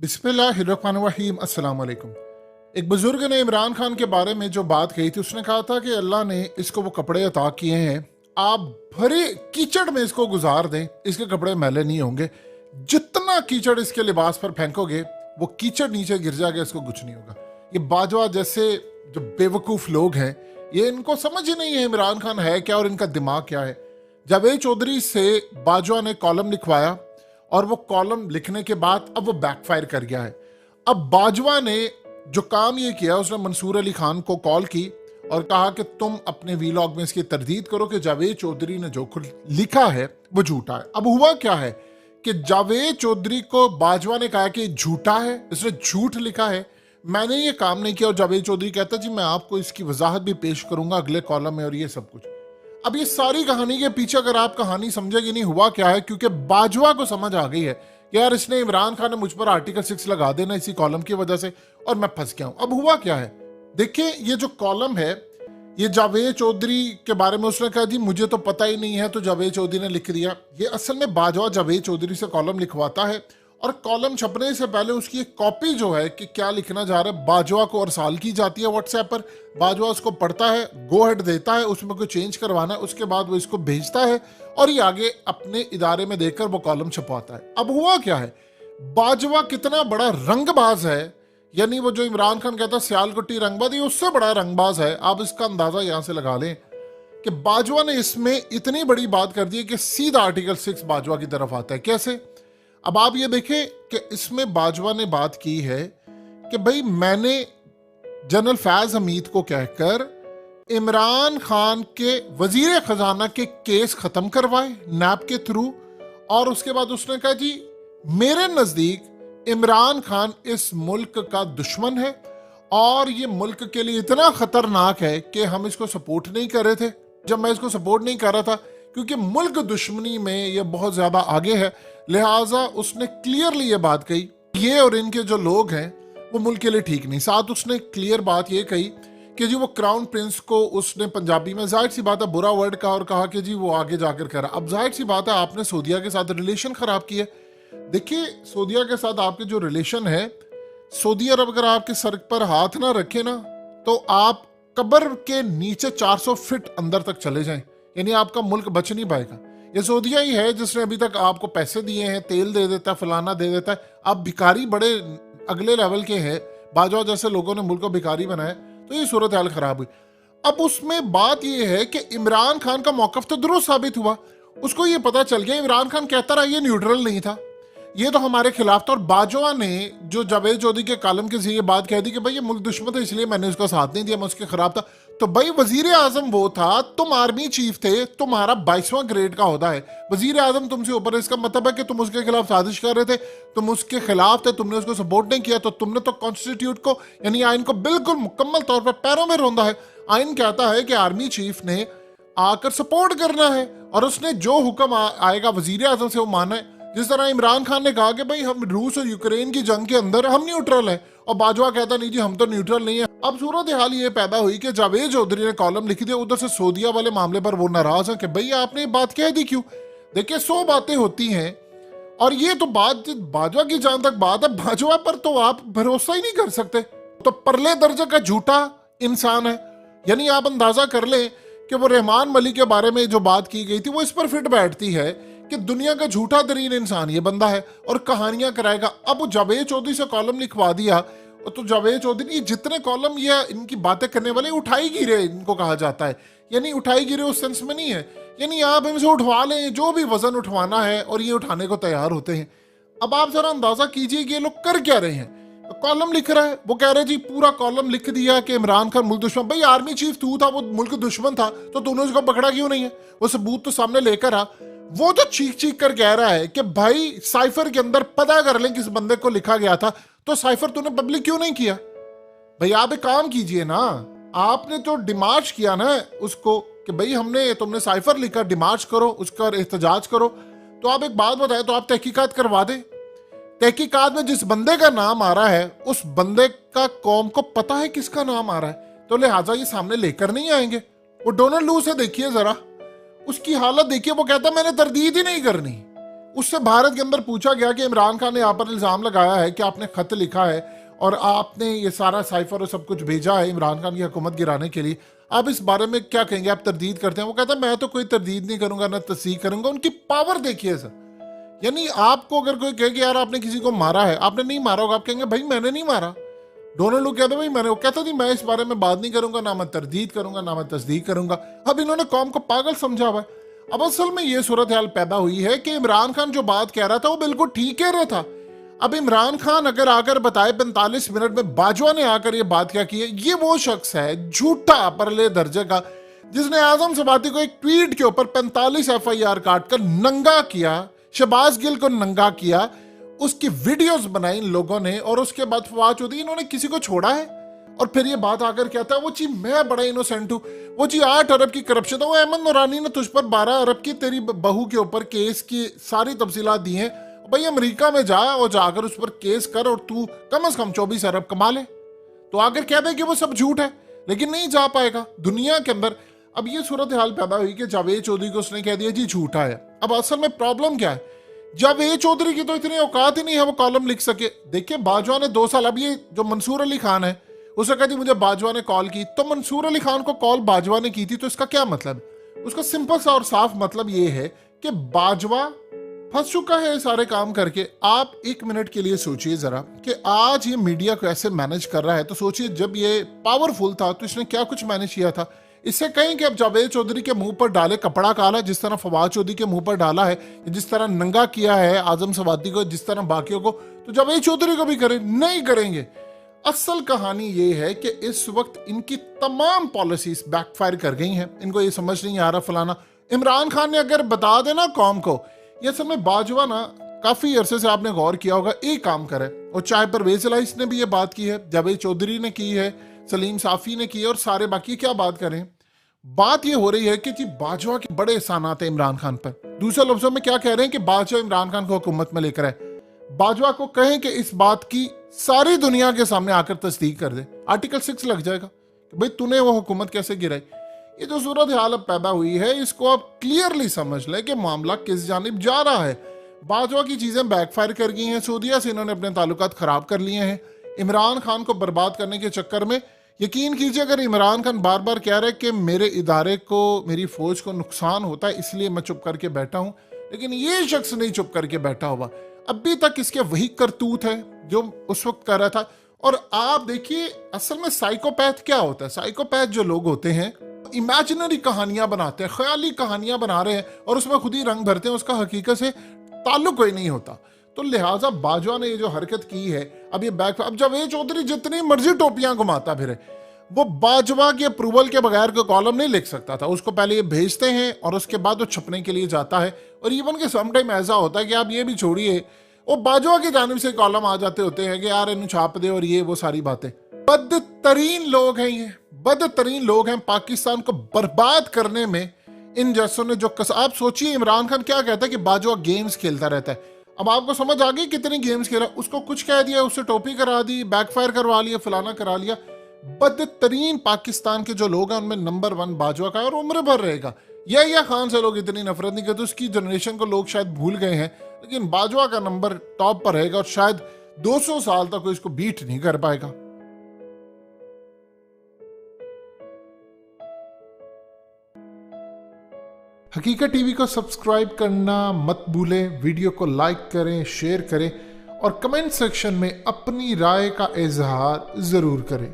बिस्मिल्लाहिर्रहमानिर्रहीम अस्सलाम वालेकुम। एक बुजुर्ग ने इमरान खान के बारे में जो बात कही थी, उसने कहा था कि अल्लाह ने इसको वो कपड़े अता किए हैं, आप भरे कीचड़ में इसको गुजार दें, इसके कपड़े मैले नहीं होंगे। जितना कीचड़ इसके लिबास पर फेंकोगे वो कीचड़ नीचे गिर जाएगा, इसको कुछ नहीं होगा। ये बाजवा जैसे जो बेवकूफ़ लोग हैं, ये इनको समझ ही नहीं है इमरान खान है क्या और इनका दिमाग क्या है। जावेद चौधरी से बाजवा ने कॉलम लिखवाया और वो कॉलम लिखने के बाद अब वो बैकफायर कर गया है। अब बाजवा ने जो काम ये किया, उसने मंसूर अली खान को कॉल की और कहा कि तुम अपने वीलॉग में इसकी तरदीद करो कि जावेद चौधरी ने जो कुछ लिखा है वो झूठा है। अब हुआ क्या है कि जावेद चौधरी को बाजवा ने कहा कि झूठा है, इसने झूठ लिखा है, मैंने ये काम नहीं किया। और जावेद चौधरी कहता जी मैं आपको इसकी वजाहत भी पेश करूंगा अगले कॉलम में और ये सब कुछ। अब ये सारी कहानी के पीछे अगर आप कहानी समझेगी नहीं हुआ क्या है, क्योंकि बाजवा को समझ आ गई है कि यार इसने इमरान खान ने मुझ पर आर्टिकल 6 लगा देना इसी कॉलम की वजह से और मैं फंस गया हूं। अब हुआ क्या है देखिए, ये जो कॉलम है ये जावेद चौधरी के बारे में उसने कहा जी मुझे तो पता ही नहीं है, तो जावेद चौधरी ने लिख दिया। ये असल में बाजवा जावेद चौधरी से कॉलम लिखवाता है और कॉलम छपने से पहले उसकी एक कॉपी जो है कि क्या लिखना जा रहा है बाजवा को अरसाल की जाती है व्हाट्सएप पर। बाजवा उसको पढ़ता है, गो हेड देता है, उसमें कोई चेंज करवाना है, उसके बाद वो इसको भेजता है और ये आगे अपने इदारे में देकर वो कॉलम छपवाता है। अब हुआ क्या है, बाजवा कितना बड़ा रंगबाज है, यानी वो जो इमरान खान कहता है सियालकोटी रंगबाज, ये उससे बड़ा रंगबाज है। आप इसका अंदाजा यहां से लगा लें कि बाजवा ने इसमें इतनी बड़ी बात कर दी है कि सीधा आर्टिकल 6 बाजवा की तरफ आता है। कैसे? अब आप ये देखें कि इसमें बाजवा ने बात की है कि भाई मैंने जनरल फैज हमीद को कहकर इमरान खान के वजीर खजाना के केस खत्म करवाए नैब के थ्रू, और उसके बाद उसने कहा जी मेरे नजदीक इमरान खान इस मुल्क का दुश्मन है और ये मुल्क के लिए इतना खतरनाक है कि हम इसको सपोर्ट नहीं कर रहे थे। जब मैं इसको सपोर्ट नहीं कर रहा था क्योंकि मुल्क दुश्मनी में ये बहुत ज्यादा आगे है, लिहाजा उसने क्लियरली ये बात कही ये और इनके जो लोग हैं वो मुल्क के लिए ठीक नहीं। साथ उसने क्लियर बात ये कही कि जी वो क्राउन प्रिंस को उसने पंजाबी में जाहिर सी बात है बुरा वर्ड कहा और कहा कि जी वो आगे जाकर करा। अब जाहिर सी बात है आपने सऊदिया के साथ रिलेशन खराब किए। देखिए सऊदिया के साथ आपके जो रिलेशन है, सऊदी अरब अगर आपके सर पर हाथ ना रखे ना तो आप कब्र के नीचे 400 फीट अंदर तक चले जाएं, यानी आपका मुल्क बच नहीं पाएगा। ये सऊदिया ही है जिसने अभी तक आपको पैसे दिए हैं, तेल दे देता है, फलाना दे देता है। आप भिखारी बड़े अगले लेवल के हैं, बाजवा जैसे लोगों ने मुल्क को भिखारी बनाया, तो ये सूरत हाल खराब हुई। अब उसमें बात ये है कि इमरान खान का मौकफ तो दुरुस्त साबित हुआ, उसको ये पता चल गया इमरान खान कहता रहा ये न्यूट्रल नहीं था, ये तो हमारे खिलाफ था। और बाजवा ने जो जावेद चौधरी के कॉलम के जरिए बात कह दी कि भाई ये मुल्क दुश्मन था इसलिए मैंने उसका साथ नहीं दिया, मैं उसके खिलाफ था। तो भाई वजीर आजम वो था, तुम आर्मी चीफ थे, तुम्हारा 22वां ग्रेड का ओहदा है, वजीर आजम तुमसे ऊपर, इसका मतलब है कि तुम उसके खिलाफ साजिश कर रहे थे, तुम उसके खिलाफ थे, तुमने उसको सपोर्ट नहीं किया, तो तुमने तो कॉन्स्टिट्यूट को यानी आइन को बिल्कुल मुकम्मल तौर पर पैरों में रौंदा है। आइन कहता है कि आर्मी चीफ ने आकर सपोर्ट करना है और उसने जो हुक्म आएगा वजीर आजम से वो माना है। जिस तरह इमरान खान ने कहा कि भाई हम रूस और यूक्रेन की जंग के अंदर हम न्यूट्रल हैं, और बाजवा कहता नहीं जी हम तो न्यूट्रल नहीं है। अब सूरत हाल ये पैदा हुई कि जावेद चौधरी ने कॉलम लिखी थी, उधर से सऊदिया वाले मामले पर वो नाराज है कि भाई आपने ये बात कह दी क्यों। देखिए 100 बातें होती हैं और ये तो बात बाजवा की जहां तक बात है, बाजवा पर तो आप भरोसा ही नहीं कर सकते, तो परले दर्जे का झूठा इंसान है। यानी आप अंदाजा कर लें कि वो रहमान मलिक के बारे में जो बात की गई थी वो इस पर फिट बैठती है कि दुनिया का झूठा तरीन इंसान ये बंदा है और कहानियां कराएगा। अब जावेद चौधरी से कॉलम लिखवा दिया तो जावेद चौधरी जितने कॉलम या इनकी बातें करने वाले उठाई गिरे इनको कहा जाता है, यानी उठाई गिरे उस सेंस में नहीं है, यानी आप इनसे उठवा लें जो भी वजन उठवाना है और ये उठाने को तैयार होते हैं। अब आप जरा अंदाजा कीजिए कि ये लोग कर क्या रहे हैं। कॉलम लिख रहा है, वो कह रहे जी पूरा कॉलम लिख दिया कि इमरान खान मुल्क दुश्मन। भाई आर्मी चीफ तू था, वो मुल्क दुश्मन था, तो तूने उसको पकड़ा क्यों नहीं है? वो सबूत तो सामने लेकर आ। वो तो चीख चीख कर कह रहा है कि भाई साइफर के अंदर पता कर लें किस बंदे को लिखा गया था, तो साइफर तूने पब्लिक क्यों नहीं किया? भाई आप एक काम कीजिए ना, आपने तो डिमार्च किया ना उसको कि भाई हमने तुमने साइफर लिखा, डिमार्च करो, उसका एहतजाज करो। तो आप एक बात बताए, तो आप तहकीकात करवा दे। तहकीकात में जिस बंदे का नाम आ रहा है उस बंदे का कौम को पता है किसका नाम आ रहा है, तो लिहाजा ये सामने लेकर नहीं आएंगे। वो डोनाल्ड लू से देखिए जरा, उसकी हालत देखिए, वो कहता मैंने तरदीद ही नहीं करनी, उससे भारत के अंदर पूछा गया कि इमरान खान ने यहाँ पर इल्ज़ाम लगाया है कि आपने खत लिखा है और आपने ये सारा साइफर और सब कुछ भेजा है इमरान खान की हुकूमत गिराने के लिए, आप इस बारे में क्या कहेंगे, आप तरदीद करते हैं? वो कहता है मैं तो कोई तरदीद नहीं करूंगा, ना तस्दीक करूंगा। उनकी पावर देखिए सर, यानी आपको अगर कोई कहे कि यार आपने किसी को मारा है, आपने नहीं मारा होगा, आप कहेंगे भाई मैंने नहीं मारा। डोनाल्ड लोग कहते भाई मैंने, वो कहता नहीं मैं इस बारे में बात नहीं करूंगा, ना मैं तरदीद करूंगा, ना मैं तस्दीक करूंगा। अब इन्होंने कौम को पागल समझा हुआ है। अब असल में ये सूरत हाल पैदा हुई है कि इमरान खान जो बात कह रहा था वो बिल्कुल ठीक कह रहा था। अब इमरान खान अगर आकर बताए 45 मिनट में बाजवा ने आकर ये बात क्या की है, ये वो शख्स है झूठा परले दर्जे का जिसने आजम सवाती को एक ट्वीट के ऊपर 45 FIR काट कर नंगा किया, शहबाज गिल को नंगा किया, उसकी वीडियोस बनाई इन लोगों ने, और उसके बाद फवाद चौधरी, इन्होंने किसी को छोड़ा है? और फिर ये बात आकर कहता है वो जी मैं बड़ा इनोसेंट हूँ, वो जी 8 अरब की करप्शन है, वो अहमद नूरानी ने तुझ पर 12 अरब की तेरी बहू के ऊपर केस की सारी तफसीलात दी हैं। भाई अमेरिका में जा और जाकर उस पर केस कर और तू कम से कम 24 अरब कमा ले, तो आकर कह दे कि वो सब झूठ है, लेकिन नहीं जा पाएगा दुनिया के अंदर। अब ये सूरत हाल पैदा हुई कि जावेद चौधरी को उसने कह दिया जी झूठा है। अब असल में प्रॉब्लम क्या है, जावेद चौधरी की तो इतनी औकात ही नहीं है वो कॉलम लिख सके। देखिए बाजवा ने 2 साल, अब ये जो मंसूर अली खान है उसने कहा जी मुझे बाजवा ने कॉल की, तो मंसूर अली खान को कॉल बाजवा ने की थी, तो इसका क्या मतलब? उसका सिंपल सा और साफ मतलब ये है कि बाजवा फंस चुका है सारे काम करके। आप 1 मिनट के लिए सोचिए जरा कि आज ये मीडिया को ऐसे मैनेज कर रहा है, तो सोचिए जब ये पावरफुल था तो इसने क्या कुछ मैनेज किया था। इससे कहें कि अब जावेद चौधरी के मुंह पर डाले कपड़ा काला, जिस तरह फवाद चौधरी के मुंह पर डाला है, जिस तरह नंगा किया है आजम सवाती को, जिस तरह बाकियों को, तो जावेद चौधरी को भी करें? नहीं करेंगे। असल कहानी ये है कि इस वक्त इनकी तमाम पॉलिसीज बैकफायर कर गई हैं, इनको ये समझ नहीं आ रहा फलाना। इमरान खान ने अगर बता देना कौम को, ये समय बाजवा ना काफी अरसे से आपने गौर किया होगा एक काम करे, और चाहे परवेज इलाही ने भी ये बात की है, जावेद चौधरी ने की है, सलीम साफी ने की है, और सारे बाकी क्या बात करें। बात ये हो रही है कि जी बाजवा के बड़े एहसानात हैं इमरान खान पर। दूसरे लफ्जों में क्या कह रहे हैं कि बाजवा इमरान खान को हुकूमत में लेकर आए। बाजवा को कहें कि इस बात की सारी दुनिया के सामने आकर तस्दीक कर दे, आर्टिकल 6 लग जाएगा कि भाई तूने वो हुकूमत कैसे गिराई। ये जो सूरत हाल अब पैदा हुई है इसको आप क्लियरली समझ लें कि मामला किस जानिब जा रहा है। बाजवा की चीजें बैकफायर कर गई हैं, सऊदीया से इन्होंने अपने ताल्लुकात खराब कर लिए हैं इमरान खान को बर्बाद करने के चक्कर में। यकीन कीजिए अगर इमरान खान बार बार कह रहे हैं कि मेरे इदारे को, मेरी फौज को नुकसान होता है इसलिए मैं चुप करके बैठा हूं, लेकिन ये शख्स नहीं चुप करके बैठा हुआ। अभी तक इसके वही करतूत है जो उस वक्त कर रहा था। और आप देखिए असल में साइकोपैथ क्या होता है। साइकोपैथ जो लोग होते हैं इमेजिनरी कहानियां बनाते हैं, ख्याली कहानियां बना रहे हैं और उसमें खुद ही रंग भरते हैं, उसका हकीकत से ताल्लुक कोई नहीं होता। तो लिहाजा बाजवा ने ये जो हरकत की है अब ये बैक, अब जावेद चौधरी जितनी मर्जी टोपियां घुमाता फिरे, वो बाजवा के अप्रूवल के बगैर कोई कॉलम नहीं लिख सकता था। उसको पहले ये भेजते हैं और उसके बाद वो छपने के लिए जाता है। और इवन के समटाइम ऐसा होता है कि आप ये भी छोड़िए, वो बाजवा की जानिब से कॉलम आ जाते होते हैं कि यार इन्हें छाप दे और ये वो सारी बातें। बदतरीन लोग हैं ये, बदतरीन लोग हैं। पाकिस्तान को बर्बाद करने में इन जैसों ने जो आप सोचिए इमरान खान क्या कहता है कि बाजवा गेम्स खेलता रहता है। अब आपको समझ आ गई कितनी गेम्स खेला, उसको कुछ कह दिया, उससे टोपी करा दी, बैकफायर करवा लिया, फलाना करा लिया। बदतरीन पाकिस्तान के जो लोग हैं उनमें नंबर 1 बाजवा का है और उम्र भर रहेगा। या खान से लोग इतनी नफरत नहीं करते, उसकी जनरेशन को लोग शायद भूल गए हैं, लेकिन बाजवा का नंबर टॉप पर रहेगा और शायद 200 साल तक कोई इसको बीट नहीं कर पाएगा। हकीकत टीवी को सब्सक्राइब करना मत भूलें, वीडियो को लाइक करें, शेयर करें और कमेंट सेक्शन में अपनी राय का इजहार जरूर करें।